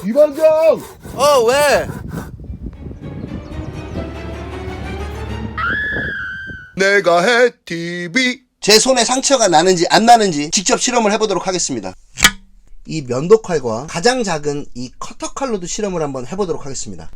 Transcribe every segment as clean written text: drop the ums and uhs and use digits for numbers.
이반장! 왜? 내가 해 TV. 제 손에 상처가 나는지 안 나는지 직접 실험을 해보도록 하겠습니다. 이 면도칼과 가장 작은 이 커터칼로도 실험을 한번 해보도록 하겠습니다.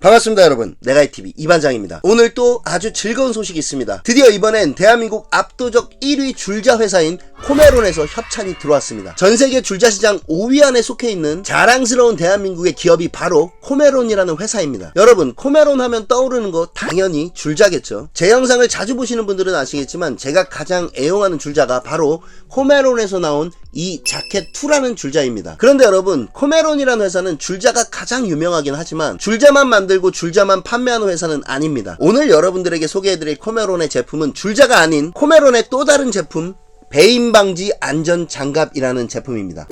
반갑습니다 여러분, 내가이TV 이반장입니다. 오늘 또 아주 즐거운 소식이 있습니다. 드디어 이번엔 대한민국 압도적 1위 줄자 회사인 코메론에서 협찬이 들어왔습니다. 전세계 줄자 시장 5위 안에 속해 있는 자랑스러운 대한민국의 기업이 바로 코메론이라는 회사입니다. 여러분, 코메론 하면 떠오르는 거 당연히 줄자겠죠. 제 영상을 자주 보시는 분들은 아시겠지만 제가 가장 애용하는 줄자가 바로 코메론에서 나온 이 자켓2라는 줄자입니다. 그런데 여러분, 코메론이라는 회사는 줄자가 가장 유명하긴 하지만 줄자만 만들고 줄자만 판매하는 회사는 아닙니다. 오늘 여러분들에게 소개해드릴 코메론의 제품은 줄자가 아닌 코메론의 또 다른 제품, 배임방지 안전장갑이라는 제품입니다.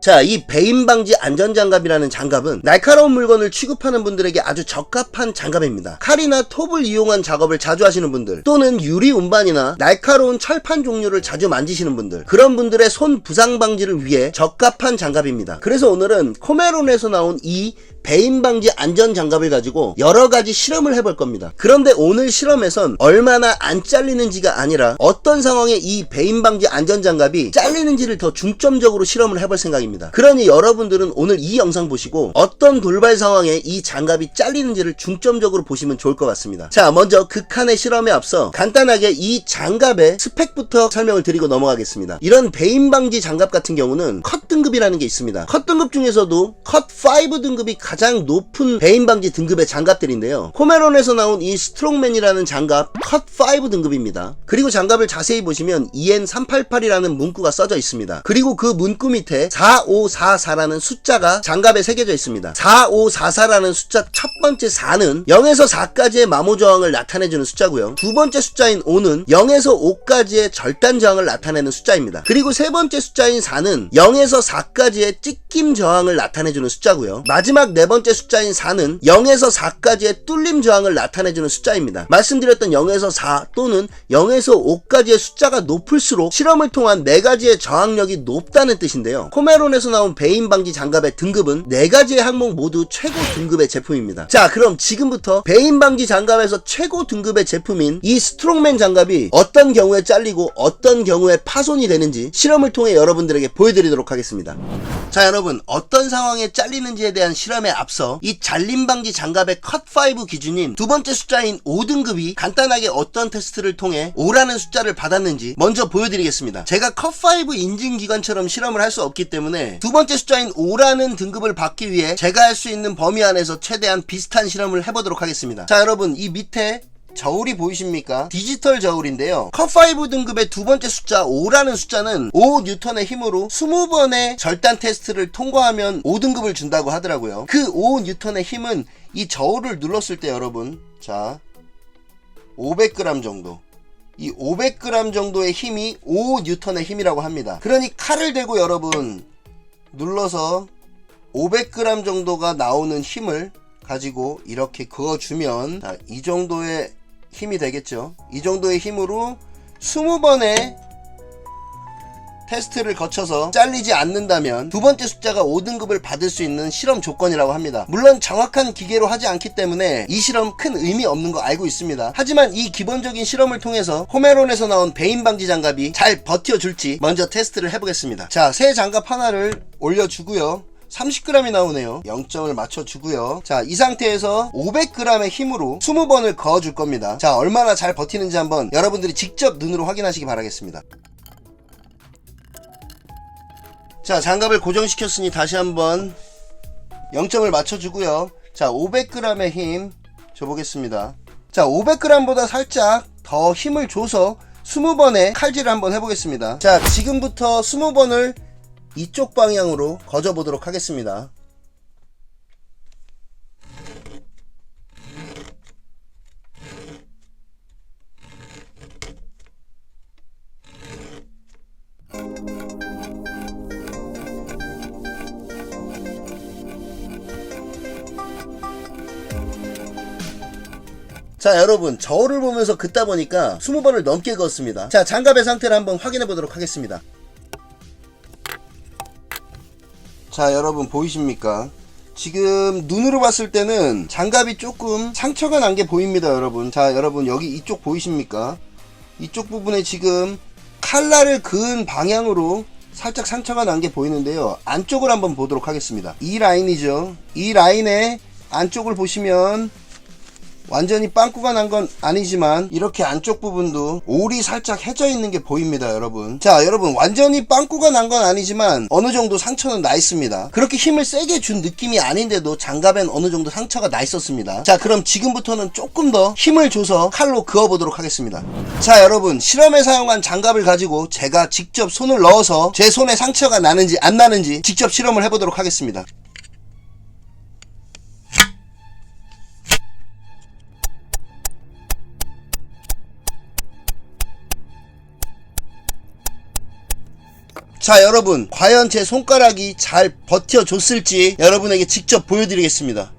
자, 이 배임방지 안전장갑이라는 장갑은 날카로운 물건을 취급하는 분들에게 아주 적합한 장갑입니다. 칼이나 톱을 이용한 작업을 자주 하시는 분들, 또는 유리 운반이나 날카로운 철판 종류를 자주 만지시는 분들, 그런 분들의 손 부상 방지를 위해 적합한 장갑입니다. 그래서 오늘은 코메론에서 나온 이 배임방지 안전장갑을 가지고 여러가지 실험을 해볼 겁니다. 그런데 오늘 실험에선 얼마나 안 잘리는지가 아니라 어떤 상황에 이 배임방지 안전장갑이 잘리는지를 더 중점적으로 실험을 해볼 생각입니다. 그러니 여러분들은 오늘 이 영상 보시고 어떤 돌발 상황에 이 장갑이 잘리는지를 중점적으로 보시면 좋을 것 같습니다. 자, 먼저 극한의 실험에 앞서 간단하게 이 장갑의 스펙부터 설명을 드리고 넘어가겠습니다. 이런 배임방지 장갑 같은 경우는 컷 등급이라는 게 있습니다. 컷 등급 중에서도 컷5 등급이 가장 높은 배임방지 등급의 장갑들인데요. 코메론에서 나온 이 스트롱맨이라는 장갑 컷5 등급입니다. 그리고 장갑을 자세히 보시면 EN388이라는 문구가 써져 있습니다. 그리고 그 문구 밑에 4544라는 숫자가 장갑에 새겨져 있습니다. 4544라는 숫자 첫 번째 4는 0에서 4까지의 마모 저항을 나타내주는 숫자고요. 두 번째 숫자인 5는 0에서 5까지의 절단 저항을 나타내는 숫자입니다. 그리고 세 번째 숫자인 4는 0에서 4까지의 찢김 저항을 나타내주는 숫자고요. 마지막 네 번째 숫자인 4는 0에서 4까지의 뚫림 저항을 나타내주는 숫자입니다. 말씀드렸던 0에서 4 또는 0에서 5까지의 숫자가 높을수록 실험을 통한 4가지의 저항력이 높다는 뜻인데요. 코메론에서 나온 배임방지 장갑의 등급은 4가지의 항목 모두 최고 등급의 제품입니다. 자, 그럼 지금부터 배임방지 장갑에서 최고 등급의 제품인 이 스트롱맨 장갑이 어떤 경우에 잘리고 어떤 경우에 파손이 되는지 실험을 통해 여러분들에게 보여드리도록 하겠습니다. 자, 여러분, 어떤 상황에 잘리는지에 대한 실험에 앞서 이 잘림방지 장갑의 컷5 기준인 두 번째 숫자인 5등급이 간단하게 어떤 테스트를 통해 5라는 숫자를 받았는지 먼저 보여드리겠습니다. 제가 컷5 인증기관처럼 실험을 할 수 없기 때문에 두 번째 숫자인 5라는 등급을 받기 위해 제가 할 수 있는 범위 안에서 최대한 비슷한 실험을 해보도록 하겠습니다. 자, 여러분, 이 밑에 저울이 보이십니까? 디지털 저울인데요. 컷5 등급의 두 번째 숫자 5라는 숫자는 5N의 힘으로 20번의 절단 테스트를 통과하면 5등급을 준다고 하더라고요. 그 5N의 힘은 이 저울을 눌렀을 때 여러분, 자, 500g 정도, 이 500g 정도의 힘이 5N의 힘이라고 합니다. 그러니 칼을 대고 여러분 눌러서 500g 정도가 나오는 힘을 가지고 이렇게 그어주면, 자, 이 정도의 힘이 되겠죠. 이 정도의 힘으로 20번의 테스트를 거쳐서 잘리지 않는다면 두 번째 숫자가 5등급을 받을 수 있는 실험 조건이라고 합니다. 물론 정확한 기계로 하지 않기 때문에 이 실험 큰 의미 없는 거 알고 있습니다. 하지만 이 기본적인 실험을 통해서 코메론에서 나온 배임방지 장갑이 잘 버텨줄지 먼저 테스트를 해보겠습니다. 자, 새 장갑 하나를 올려주고요. 30g이 나오네요. 0점을 맞춰주고요. 자, 이 상태에서 500g의 힘으로 20번을 그어줄 겁니다. 자, 얼마나 잘 버티는지 한번 여러분들이 직접 눈으로 확인하시기 바라겠습니다. 자, 장갑을 고정시켰으니 다시 한번 0점을 맞춰주고요. 자, 500g의 힘 줘보겠습니다. 자, 500g보다 살짝 더 힘을 줘서 20번의 칼질을 한번 해보겠습니다. 자, 지금부터 20번을 이쪽 방향으로 거저보도록 하겠습니다. 자, 여러분, 저울을 보면서 긋다 보니까 20번을 넘게 그었습니다. 자, 장갑의 상태를 한번 확인해 보도록 하겠습니다. 자, 여러분 보이십니까? 지금 눈으로 봤을 때는 장갑이 조금 상처가 난 게 보입니다, 여러분. 자, 여러분 여기 이쪽 보이십니까? 이쪽 부분에 지금 칼날을 그은 방향으로 살짝 상처가 난 게 보이는데요. 안쪽을 한번 보도록 하겠습니다. 이 라인이죠. 이 라인의 안쪽을 보시면 완전히 빵꾸가 난 건 아니지만 이렇게 안쪽 부분도 올이 살짝 해져 있는 게 보입니다, 여러분. 자, 여러분 완전히 빵꾸가 난 건 아니지만 어느 정도 상처는 나 있습니다. 그렇게 힘을 세게 준 느낌이 아닌데도 장갑엔 어느 정도 상처가 나 있었습니다. 자, 그럼 지금부터는 조금 더 힘을 줘서 칼로 그어 보도록 하겠습니다. 자, 여러분 실험에 사용한 장갑을 가지고 제가 직접 손을 넣어서 제 손에 상처가 나는지 안 나는지 직접 실험을 해보도록 하겠습니다. 자, 여러분 과연 제 손가락이 잘 버텨줬을지 여러분에게 직접 보여드리겠습니다.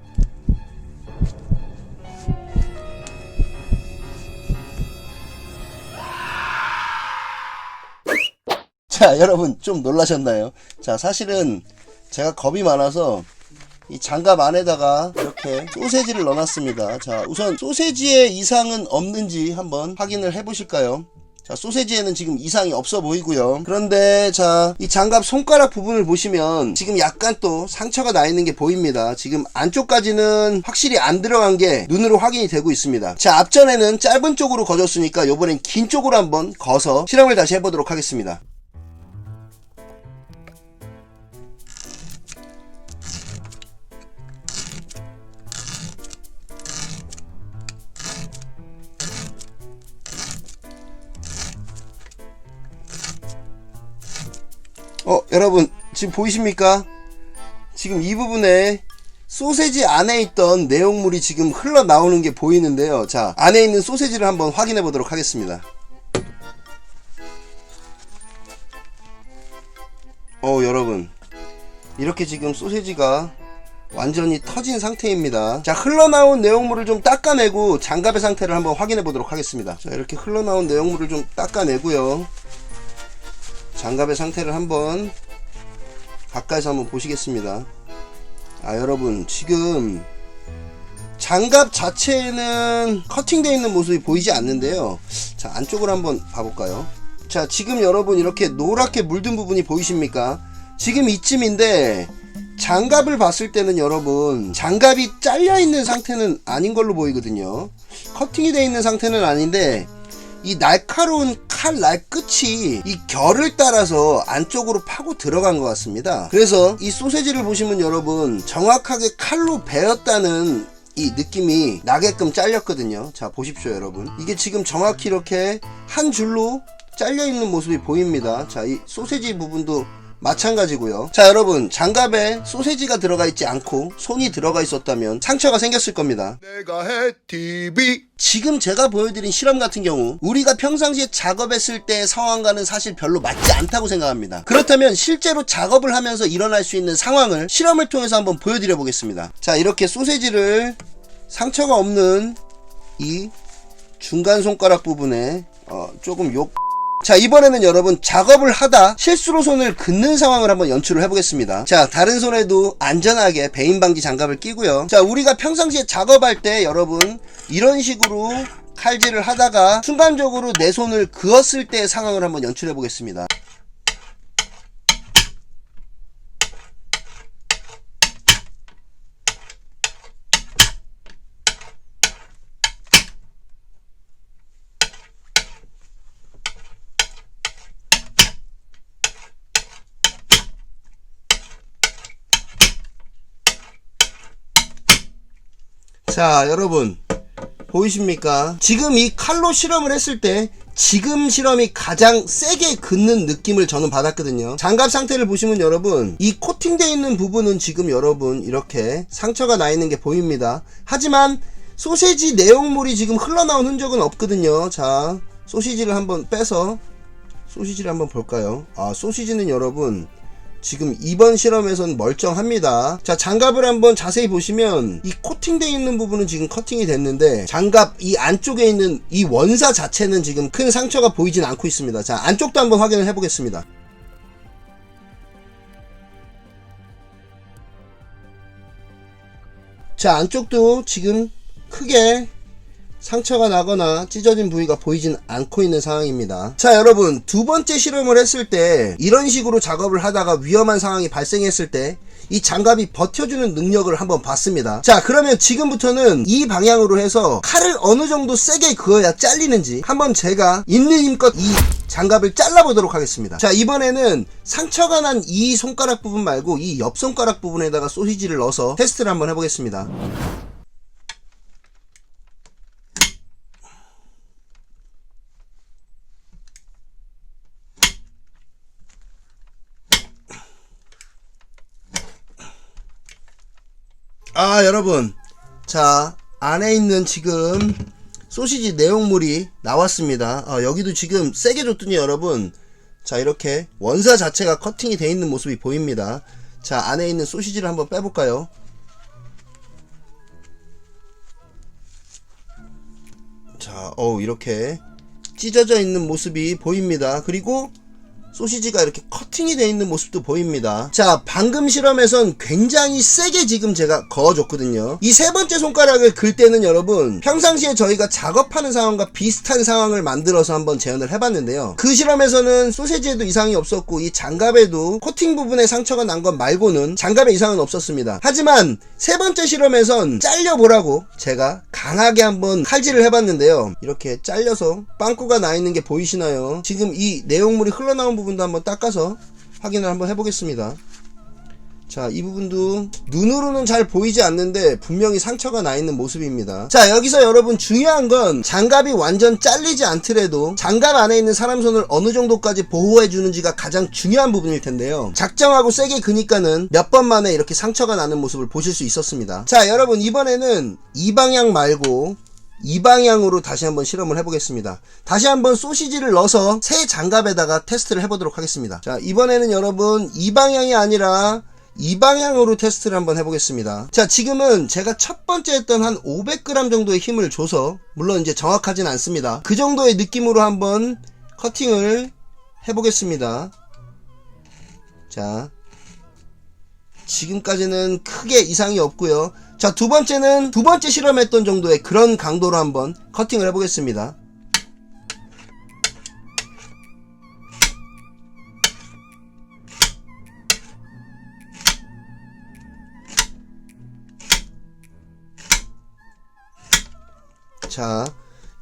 자, 여러분 좀 놀라셨나요? 자, 사실은 제가 겁이 많아서 이 장갑 안에다가 이렇게 소세지를 넣어놨습니다. 자, 우선 소세지에 이상은 없는지 한번 확인을 해보실까요? 자, 소세지에는 지금 이상이 없어 보이고요. 그런데 자, 이 장갑 손가락 부분을 보시면 지금 약간 또 상처가 나 있는 게 보입니다. 지금 안쪽까지는 확실히 안 들어간 게 눈으로 확인이 되고 있습니다. 자, 앞전에는 짧은 쪽으로 거졌으니까 요번엔 긴 쪽으로 한번 거서 실험을 다시 해보도록 하겠습니다. 여러분 지금 보이십니까? 지금 이 부분에 소세지 안에 있던 내용물이 지금 흘러나오는 게 보이는데요. 자, 안에 있는 소세지를 한번 확인해 보도록 하겠습니다. 여러분 이렇게 지금 소세지가 완전히 터진 상태입니다. 자, 흘러나온 내용물을 좀 닦아내고 장갑의 상태를 한번 확인해 보도록 하겠습니다. 자, 이렇게 흘러나온 내용물을 좀 닦아내고요. 장갑의 상태를 한번 가까이서 한번 보시겠습니다. 아, 여러분 지금 장갑 자체에는 커팅되어 있는 모습이 보이지 않는데요. 자, 안쪽으로 한번 봐볼까요? 자, 지금 여러분 이렇게 노랗게 물든 부분이 보이십니까? 지금 이쯤인데 장갑을 봤을 때는 여러분 장갑이 잘려 있는 상태는 아닌 걸로 보이거든요. 커팅이 되어 있는 상태는 아닌데 이 날카로운 칼날 끝이 이 결을 따라서 안쪽으로 파고 들어간 것 같습니다. 그래서 이 소세지를 보시면 여러분 정확하게 칼로 베었다는 이 느낌이 나게끔 잘렸거든요. 자, 보십시오 여러분. 이게 지금 정확히 이렇게 한 줄로 잘려 있는 모습이 보입니다. 자, 이 소세지 부분도 마찬가지고요. 자, 여러분 장갑에 소세지가 들어가 있지 않고 손이 들어가 있었다면 상처가 생겼을 겁니다. 내가 해 TV. 지금 제가 보여드린 실험 같은 경우 우리가 평상시에 작업했을 때의 상황과는 사실 별로 맞지 않다고 생각합니다. 그렇다면 실제로 작업을 하면서 일어날 수 있는 상황을 실험을 통해서 한번 보여드려 보겠습니다. 자, 이렇게 소세지를 상처가 없는 이 중간 손가락 부분에 조금 자, 이번에는 여러분 작업을 하다 실수로 손을 긋는 상황을 한번 연출을 해보겠습니다. 자, 다른 손에도 안전하게 배임방지 장갑을 끼고요. 자, 우리가 평상시에 작업할 때 여러분 이런 식으로 칼질을 하다가 순간적으로 내 손을 그었을 때의 상황을 한번 연출해 보겠습니다. 자, 여러분 보이십니까? 지금 이 칼로 실험을 했을 때 지금 실험이 가장 세게 긋는 느낌을 저는 받았거든요. 장갑 상태를 보시면 여러분 이 코팅되어 있는 부분은 지금 여러분 이렇게 상처가 나 있는 게 보입니다. 하지만 소세지 내용물이 지금 흘러나온 흔적은 없거든요. 자, 소시지를 한번 빼서 소시지를 한번 볼까요? 아, 소시지는 여러분 지금 이번 실험에선 멀쩡합니다. 자, 장갑을 한번 자세히 보시면 이 코팅되어 있는 부분은 지금 커팅이 됐는데 장갑 이 안쪽에 있는 이 원사 자체는 지금 큰 상처가 보이진 않고 있습니다. 자, 안쪽도 한번 확인을 해보겠습니다. 자, 안쪽도 지금 크게 상처가 나거나 찢어진 부위가 보이진 않고 있는 상황입니다. 자, 여러분, 두 번째 실험을 했을 때 이런 식으로 작업을 하다가 위험한 상황이 발생했을 때 이 장갑이 버텨주는 능력을 한번 봤습니다. 자, 그러면 지금부터는 이 방향으로 해서 칼을 어느 정도 세게 그어야 잘리는지 한번 제가 있는 힘껏 이 장갑을 잘라보도록 하겠습니다. 자, 이번에는 상처가 난 이 손가락 부분 말고 이 옆 손가락 부분에다가 소시지를 넣어서 테스트를 한번 해보겠습니다. 아, 여러분, 자, 안에 있는 지금 소시지 내용물이 나왔습니다. 여기도 지금 세게 줬더니 여러분, 자, 이렇게 원사 자체가 커팅이 되어 있는 모습이 보입니다. 자, 안에 있는 소시지를 한번 빼볼까요? 자, 이렇게 찢어져 있는 모습이 보입니다. 그리고 소시지가 이렇게 커팅이 되어 있는 모습도 보입니다. 자, 방금 실험에선 굉장히 세게 지금 제가 그어줬거든요. 이 세 번째 손가락을 긁 때는 여러분, 평상시에 저희가 작업하는 상황과 비슷한 상황을 만들어서 한번 재현을 해봤는데요. 그 실험에서는 소시지에도 이상이 없었고 이 장갑에도 코팅 부분에 상처가 난 것 말고는 장갑에 이상은 없었습니다. 하지만 세 번째 실험에선 잘려보라고 제가 강하게 한번 칼질을 해봤는데요. 이렇게 잘려서 빵꾸가 나 있는 게 보이시나요? 지금 이 내용물이 흘러나온 부분도 한번 닦아서 확인을 한번 해보겠습니다. 자, 이 부분도 눈으로는 잘 보이지 않는데 분명히 상처가 나 있는 모습입니다. 자, 여기서 여러분 중요한 건 장갑이 완전 잘리지 않더라도 장갑 안에 있는 사람 손을 어느 정도까지 보호해 주는지가 가장 중요한 부분일 텐데요. 작정하고 세게 그니까는 몇 번 만에 이렇게 상처가 나는 모습을 보실 수 있었습니다. 자, 여러분, 이번에는 이 방향 말고 이 방향으로 다시 한번 실험을 해보겠습니다. 다시 한번 소시지를 넣어서 새 장갑에다가 테스트를 해보도록 하겠습니다. 자, 이번에는 여러분 이 방향이 아니라 이 방향으로 테스트를 한번 해보겠습니다. 자, 지금은 제가 첫 번째 했던 한 500g 정도의 힘을 줘서, 물론 이제 정확하진 않습니다. 그 정도의 느낌으로 한번 커팅을 해보겠습니다. 자, 지금까지는 크게 이상이 없고요. 자, 두 번째는 두 번째 실험했던 정도의 그런 강도로 한번 커팅을 해보겠습니다. 자,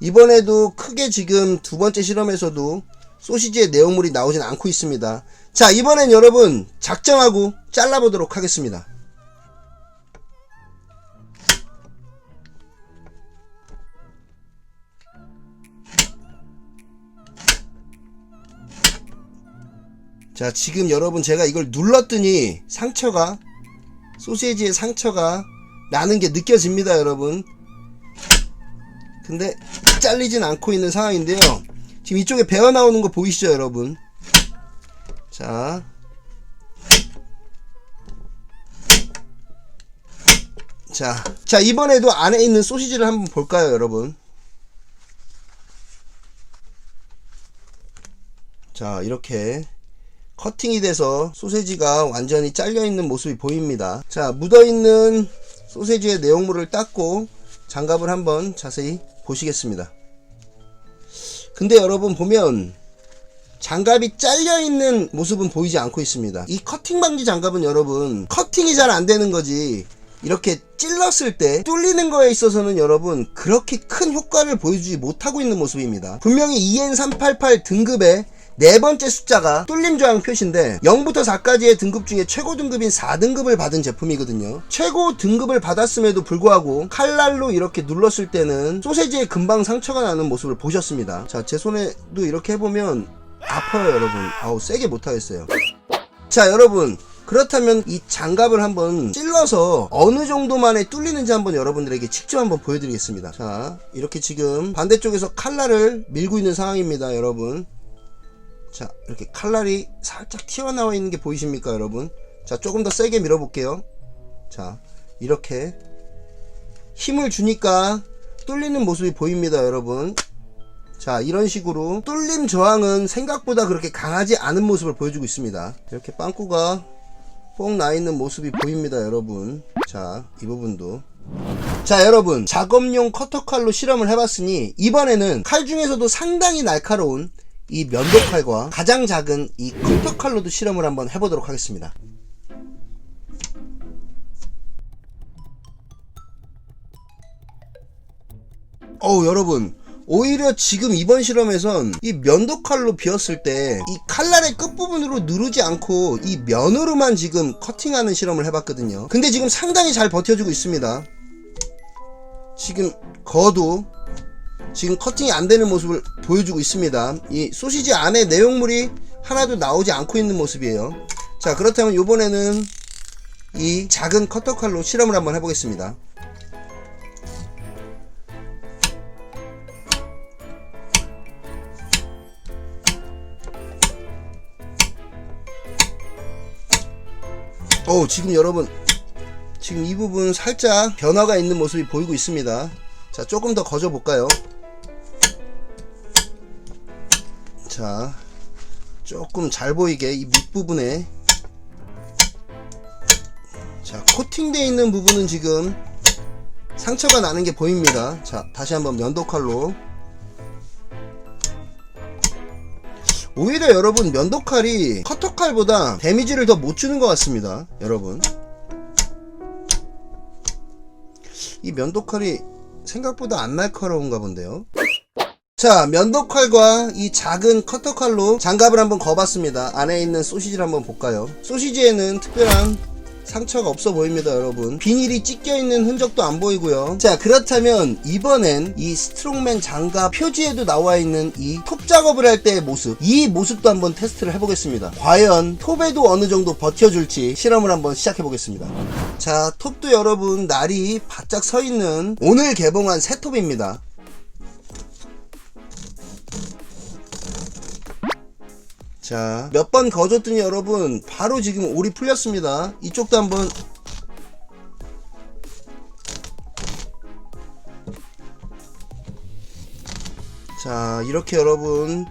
이번에도 크게 지금 두 번째 실험에서도 소시지의 내용물이 나오진 않고 있습니다. 자, 이번엔 여러분 작정하고 잘라보도록 하겠습니다. 자, 지금 여러분 제가 이걸 눌렀더니 소시지의 상처가 나는 게 느껴집니다, 여러분. 근데 잘리진 않고 있는 상황인데요. 지금 이쪽에 배어 나오는 거 보이시죠, 여러분? 자, 이번에도 안에 있는 소시지를 한번 볼까요, 여러분? 자, 이렇게 커팅이 돼서 소시지가 완전히 잘려있는 모습이 보입니다. 자, 묻어있는 소시지의 내용물을 닦고 장갑을 한번 자세히 보시겠습니다. 근데 여러분 보면 장갑이 잘려있는 모습은 보이지 않고 있습니다. 이 커팅 방지 장갑은 여러분 커팅이 잘 안되는 거지, 이렇게 찔렀을 때 뚫리는 거에 있어서는 여러분 그렇게 큰 효과를 보여주지 못하고 있는 모습입니다. 분명히 EN388 등급의 네 번째 숫자가 뚫림 저항 표시인데 0부터 4까지의 등급 중에 최고 등급인 4등급을 받은 제품이거든요. 최고 등급을 받았음에도 불구하고 칼날로 이렇게 눌렀을 때는 소시지에 금방 상처가 나는 모습을 보셨습니다. 자, 제 손에도 이렇게 해보면 아파요, 여러분. 아우, 세게 못하겠어요. 자, 여러분, 그렇다면 이 장갑을 한번 찔러서 어느 정도만에 뚫리는지 한번 여러분들에게 직접 한번 보여드리겠습니다. 자, 이렇게 지금 반대쪽에서 칼날을 밀고 있는 상황입니다, 여러분. 자, 이렇게 칼날이 살짝 튀어나와 있는 게 보이십니까 여러분? 자, 조금 더 세게 밀어볼게요. 자, 이렇게 힘을 주니까 뚫리는 모습이 보입니다 여러분. 자, 이런 식으로 뚫림 저항은 생각보다 그렇게 강하지 않은 모습을 보여주고 있습니다. 이렇게 빵꾸가 뽕 나 있는 모습이 보입니다 여러분. 자, 이 부분도. 자, 여러분, 작업용 커터칼로 실험을 해봤으니 이번에는 칼 중에서도 상당히 날카로운 이 면도칼과 가장 작은 이 커터칼로도 실험을 한번 해보도록 하겠습니다. 여러분, 오히려 지금 이번 실험에선 이 면도칼로 비었을 때 이 칼날의 끝부분으로 누르지 않고 이 면으로만 지금 커팅하는 실험을 해봤거든요. 근데 지금 상당히 잘 버텨주고 있습니다. 지금 거도 지금 커팅이 안 되는 모습을 보여주고 있습니다. 이 소시지 안에 내용물이 하나도 나오지 않고 있는 모습이에요. 자, 그렇다면 이번에는 이 작은 커터칼로 실험을 한번 해보겠습니다. 지금 여러분, 지금 이 부분 살짝 변화가 있는 모습이 보이고 있습니다. 자, 조금 더 거져 볼까요? 자, 조금 잘 보이게 이 밑부분에, 자, 코팅되어 있는 부분은 지금 상처가 나는 게 보입니다. 자, 다시 한번 면도칼로. 오히려 여러분, 면도칼이 커터칼보다 데미지를 더 못 주는 것 같습니다 여러분. 이 면도칼이 생각보다 안 날카로운가 본데요. 자, 면도칼과 이 작은 커터칼로 장갑을 한번 거봤습니다. 안에 있는 소시지를 한번 볼까요? 소시지에는 특별한 상처가 없어 보입니다 여러분. 비닐이 찢겨 있는 흔적도 안 보이고요. 자, 그렇다면 이번엔 이 스트롱맨 장갑 표지에도 나와 있는 이 톱 작업을 할 때의 모습, 이 모습도 한번 테스트를 해보겠습니다. 과연 톱에도 어느 정도 버텨줄지 실험을 한번 시작해 보겠습니다. 자, 톱도 여러분 날이 바짝 서 있는 오늘 개봉한 새 톱입니다. 자, 몇 번 거줬더니 여러분 바로 지금 올이 풀렸습니다. 이쪽도 한번. 자, 이렇게 여러분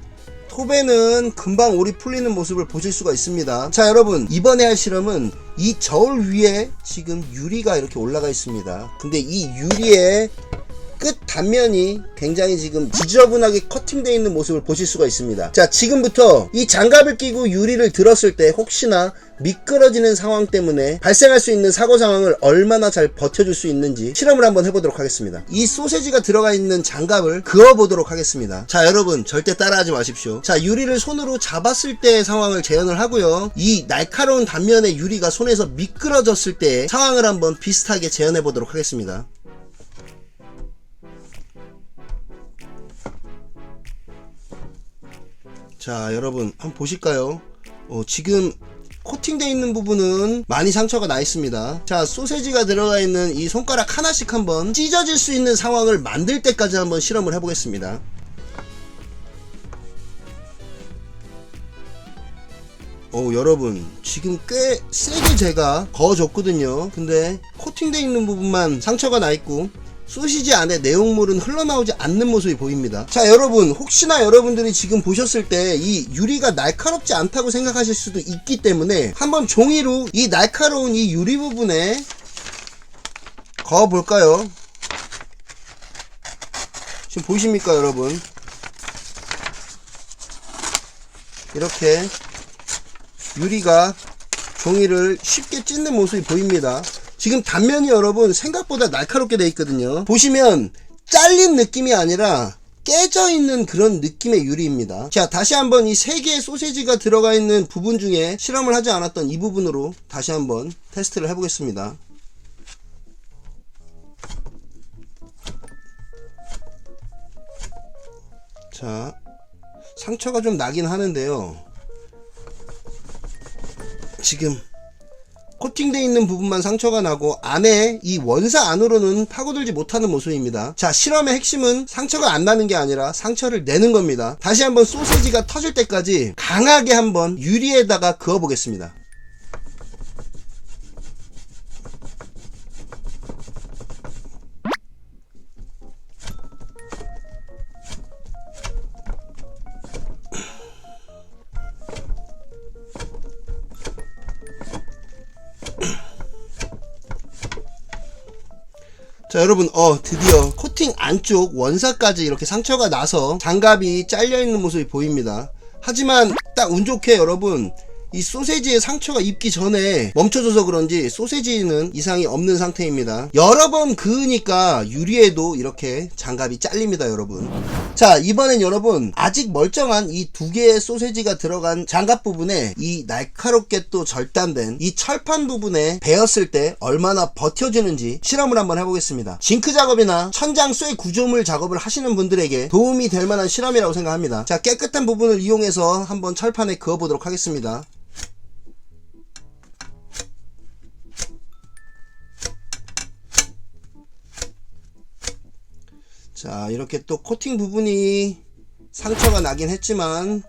톱에는 금방 올이 풀리는 모습을 보실 수가 있습니다. 자, 여러분, 이번에 할 실험은 이 저울 위에 지금 유리가 이렇게 올라가 있습니다. 근데 이 유리의 끝 단면이 굉장히 지금 지저분하게 커팅되어 있는 모습을 보실 수가 있습니다. 자, 지금부터 이 장갑을 끼고 유리를 들었을 때 혹시나 미끄러지는 상황 때문에 발생할 수 있는 사고 상황을 얼마나 잘 버텨줄 수 있는지 실험을 한번 해보도록 하겠습니다. 이 소세지가 들어가 있는 장갑을 그어보도록 하겠습니다. 자, 여러분, 절대 따라하지 마십시오. 자, 유리를 손으로 잡았을 때의 상황을 재현을 하고요, 이 날카로운 단면의 유리가 손에서 미끄러졌을 때의 상황을 한번 비슷하게 재현해 보도록 하겠습니다. 자, 여러분 한번 보실까요? 지금 코팅되어 있는 부분은 많이 상처가 나 있습니다. 자, 소세지가 들어가 있는 이 손가락 하나씩 한번 찢어질 수 있는 상황을 만들 때까지 한번 실험을 해보겠습니다. 여러분, 지금 꽤 세게 제가 그어줬거든요. 근데 코팅되어 있는 부분만 상처가 나 있고 소시지 안에 내용물은 흘러나오지 않는 모습이 보입니다. 자, 여러분, 혹시나 여러분들이 지금 보셨을 때 이 유리가 날카롭지 않다고 생각하실 수도 있기 때문에 한번 종이로 이 날카로운 이 유리 부분에 그어 볼까요? 지금 보이십니까 여러분? 이렇게 유리가 종이를 쉽게 찢는 모습이 보입니다. 지금 단면이 여러분 생각보다 날카롭게 되어 있거든요. 보시면 잘린 느낌이 아니라 깨져 있는 그런 느낌의 유리입니다. 자, 다시 한번 이 3개의 소세지가 들어가 있는 부분 중에 실험을 하지 않았던 이 부분으로 다시 한번 테스트를 해보겠습니다. 자, 상처가 좀 나긴 하는데요, 지금 코팅되어 있는 부분만 상처가 나고 안에 이 원사 안으로는 파고들지 못하는 모습입니다. 자, 실험의 핵심은 상처가 안 나는 게 아니라 상처를 내는 겁니다. 다시 한번 소세지가 터질 때까지 강하게 한번 유리에다가 그어 보겠습니다. 자, 여러분, 드디어 코팅 안쪽 원사까지 이렇게 상처가 나서 장갑이 잘려있는 모습이 보입니다. 하지만 딱 운 좋게 여러분, 이 소세지의 상처가 입기 전에 멈춰줘서 그런지 소세지는 이상이 없는 상태입니다. 여러 번 그으니까 유리에도 이렇게 장갑이 잘립니다, 여러분. 자, 이번엔 여러분 아직 멀쩡한 이 두 개의 소세지가 들어간 장갑 부분에 이 날카롭게 또 절단된 이 철판 부분에 베었을 때 얼마나 버텨주는지 실험을 한번 해보겠습니다. 징크 작업이나 천장 쇠 구조물 작업을 하시는 분들에게 도움이 될 만한 실험이라고 생각합니다. 자, 깨끗한 부분을 이용해서 한번 철판에 그어보도록 하겠습니다. 자, 이렇게 또 코팅 부분이 상처가 나긴 했지만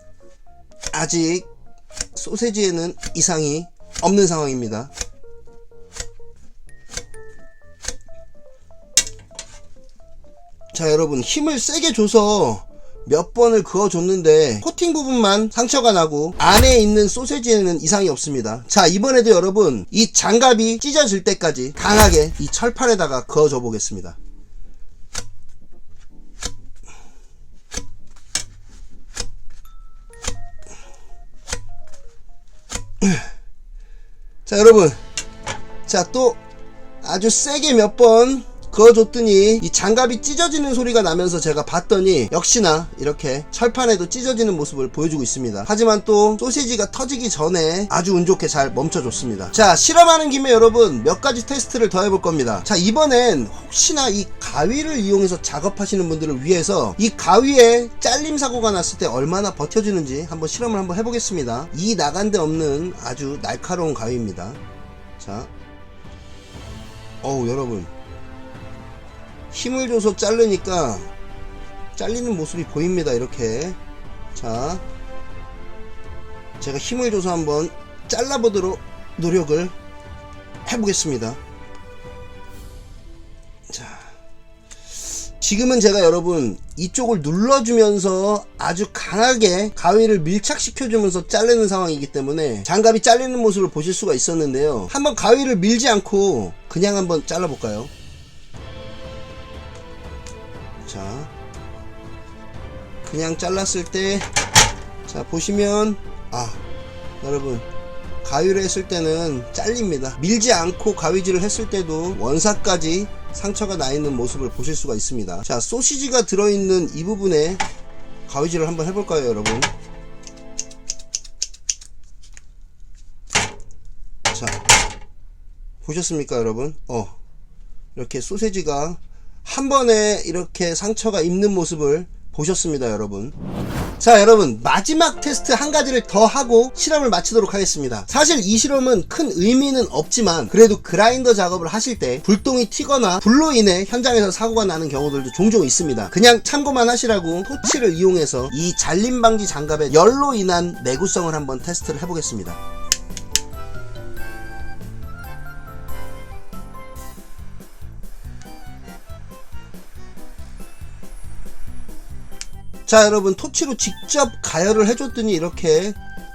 아직 소세지에는 이상이 없는 상황입니다. 자, 여러분 힘을 세게 줘서 몇 번을 그어줬는데 코팅 부분만 상처가 나고 안에 있는 소세지에는 이상이 없습니다. 자, 이번에도 여러분 이 장갑이 찢어질 때까지 강하게 이 철판에다가 그어줘 보겠습니다. 자, 여러분, 자, 또 아주 세게 몇 번 그어줬더니 이 장갑이 찢어지는 소리가 나면서 제가 봤더니 역시나 이렇게 철판에도 찢어지는 모습을 보여주고 있습니다. 하지만 또 소시지가 터지기 전에 아주 운 좋게 잘 멈춰줬습니다. 자, 실험하는 김에 여러분 몇 가지 테스트를 더 해볼 겁니다. 자, 이번엔 혹시나 이 가위를 이용해서 작업하시는 분들을 위해서 이 가위에 잘림 사고가 났을 때 얼마나 버텨주는지 한번 실험을 한번 해보겠습니다. 이 나간 데 없는 아주 날카로운 가위입니다. 자, 여러분 힘을 줘서 자르니까 잘리는 모습이 보입니다. 이렇게. 자, 제가 힘을 줘서 한번 잘라보도록 노력을 해보겠습니다. 자, 지금은 제가 여러분 이쪽을 눌러주면서 아주 강하게 가위를 밀착시켜주면서 자르는 상황이기 때문에 장갑이 잘리는 모습을 보실 수가 있었는데요. 한번 가위를 밀지 않고 그냥 한번 잘라볼까요? 자, 그냥 잘랐을 때, 자, 보시면, 여러분, 가위를 했을 때는 잘립니다. 밀지 않고 가위질을 했을 때도 원사까지 상처가 나 있는 모습을 보실 수가 있습니다. 자, 소시지가 들어있는 이 부분에 가위질을 한번 해볼까요, 여러분? 자, 보셨습니까, 여러분? 이렇게 소세지가 한 번에 이렇게 상처가 입는 모습을 보셨습니다, 여러분. 자, 여러분 마지막 테스트 한 가지를 더 하고 실험을 마치도록 하겠습니다. 사실 이 실험은 큰 의미는 없지만 그래도 그라인더 작업을 하실 때 불똥이 튀거나 불로 인해 현장에서 사고가 나는 경우들도 종종 있습니다. 그냥 참고만 하시라고 토치를 이용해서 이 잘림 방지 장갑의 열로 인한 내구성을 한번 테스트를 해보겠습니다. 자, 여러분 토치로 직접 가열을 해줬더니 이렇게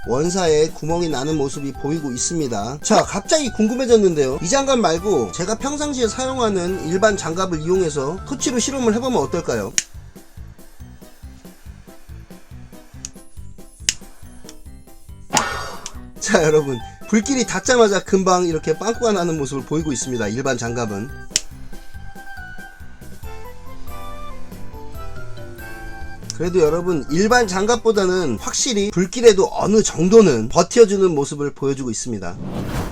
원사에 구멍이 나는 모습이 보이고 있습니다. 자, 갑자기 궁금해졌는데요. 이 장갑 말고 제가 평상시에 사용하는 일반 장갑을 이용해서 토치로 실험을 해보면 어떨까요? 자, 여러분 불길이 닿자마자 금방 이렇게 빵꾸가 나는 모습을 보이고 있습니다. 일반 장갑은. 그래도 여러분 일반 장갑보다는 확실히 불길에도 어느 정도는 버텨주는 모습을 보여주고 있습니다.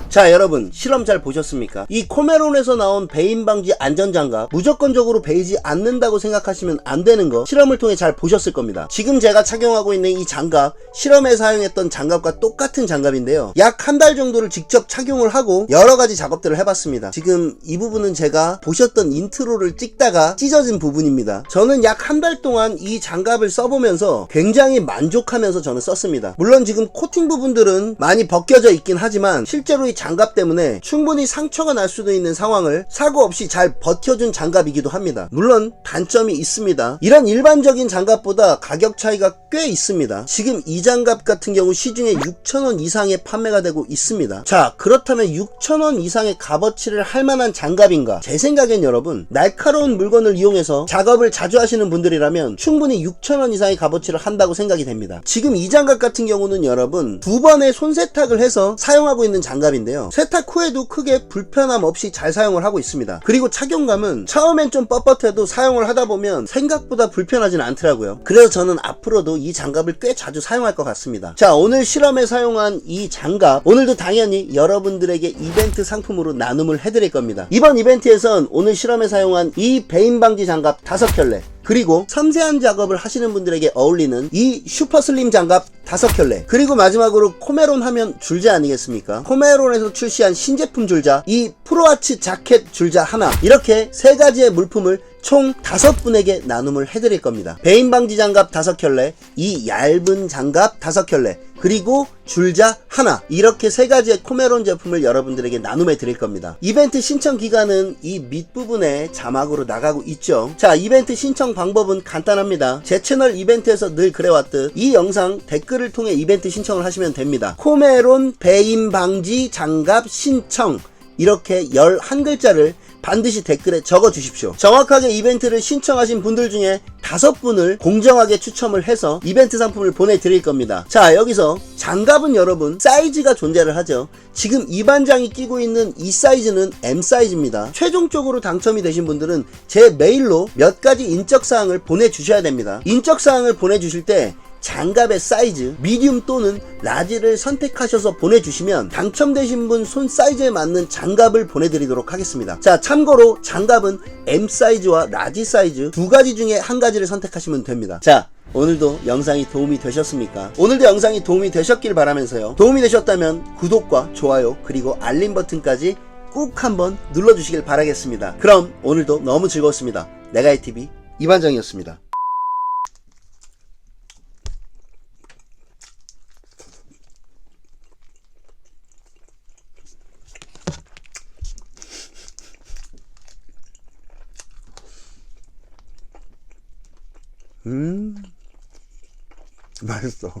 자, 여러분 실험 잘 보셨습니까? 이 코메론에서 나온 배임 방지 안전장갑 무조건적으로 베이지 않는다고 생각하시면 안 되는 거 실험을 통해 잘 보셨을 겁니다. 지금 제가 착용하고 있는 이 장갑, 실험에 사용했던 장갑과 똑같은 장갑인데요. 약 한 달 정도를 직접 착용을 하고 여러 가지 작업들을 해봤습니다. 지금 이 부분은 제가 보셨던 인트로를 찍다가 찢어진 부분입니다. 저는 약 한 달 동안 이 장갑을 써보면서 굉장히 만족하면서 저는 썼습니다. 물론 지금 코팅 부분들은 많이 벗겨져 있긴 하지만 실제로 이 장갑 때문에 충분히 상처가 날 수도 있는 상황을 사고 없이 잘 버텨준 장갑이기도 합니다. 물론 단점이 있습니다. 이런 일반적인 장갑보다 가격 차이가 꽤 있습니다. 지금 이 장갑 같은 경우 시중에 6,000원 이상에 판매가 되고 있습니다. 자, 그렇다면 6,000원 이상의 값어치를 할 만한 장갑인가? 제 생각엔 여러분, 날카로운 물건을 이용해서 작업을 자주 하시는 분들이라면 충분히 6,000원 이상의 값어치를 한다고 생각이 됩니다. 지금 이 장갑 같은 경우는 여러분 2번의 손세탁을 해서 사용하고 있는 장갑인데요. 세탁 후에도 크게 불편함 없이 잘 사용을 하고 있습니다. 그리고 착용감은 처음엔 좀 뻣뻣해도 사용을 하다 보면 생각보다 불편하진 않더라고요. 그래서 저는 앞으로도 이 장갑을 꽤 자주 사용할 것 같습니다. 자, 오늘 실험에 사용한 이 장갑, 오늘도 당연히 여러분들에게 이벤트 상품으로 나눔을 해드릴 겁니다. 이번 이벤트에선 오늘 실험에 사용한 이 배임 방지 장갑 5켤레, 그리고 섬세한 작업을 하시는 분들에게 어울리는 이 슈퍼슬림 장갑 5켤레, 그리고 마지막으로 코메론 하면 줄자 아니겠습니까? 코메론에서 출시한 신제품 줄자, 이 프로아치 자켓 줄자 하나, 이렇게 3가지의 물품을 총 5분에게 나눔을 해드릴 겁니다. 배임 방지 장갑 5켤레, 이 얇은 장갑 5켤레, 그리고 줄자 하나, 이렇게 3가지의 코메론 제품을 여러분들에게 나눔해 드릴 겁니다. 이벤트 신청 기간은 이 밑부분에 자막으로 나가고 있죠. 자, 이벤트 신청 방법은 간단합니다. 제 채널 이벤트에서 늘 그래왔듯 이 영상 댓글을 통해 이벤트 신청을 하시면 됩니다. 코메론 배임 방지 장갑 신청, 이렇게 11글자를 반드시 댓글에 적어 주십시오. 정확하게 이벤트를 신청하신 분들 중에 5분을 공정하게 추첨을 해서 이벤트 상품을 보내드릴 겁니다. 자, 여기서 장갑은 여러분 사이즈가 존재를 하죠. 지금 이 반장이 끼고 있는 이 사이즈는 M 사이즈입니다. 최종적으로 당첨이 되신 분들은 제 메일로 몇 가지 인적사항을 보내주셔야 됩니다. 인적사항을 보내주실 때 장갑의 사이즈 미디움 또는 라지를 선택하셔서 보내주시면 당첨되신 분 손 사이즈에 맞는 장갑을 보내드리도록 하겠습니다. 자, 참고로 장갑은 M 사이즈와 라지 사이즈 2가지 중에 1가지를 선택하시면 됩니다. 자, 오늘도 영상이 도움이 되셨습니까? 오늘도 영상이 도움이 되셨길 바라면서요, 도움이 되셨다면 구독과 좋아요 그리고 알림 버튼까지 꾹 한번 눌러주시길 바라겠습니다. 그럼 오늘도 너무 즐거웠습니다. 내가이TV 이반장이었습니다. 맛있어.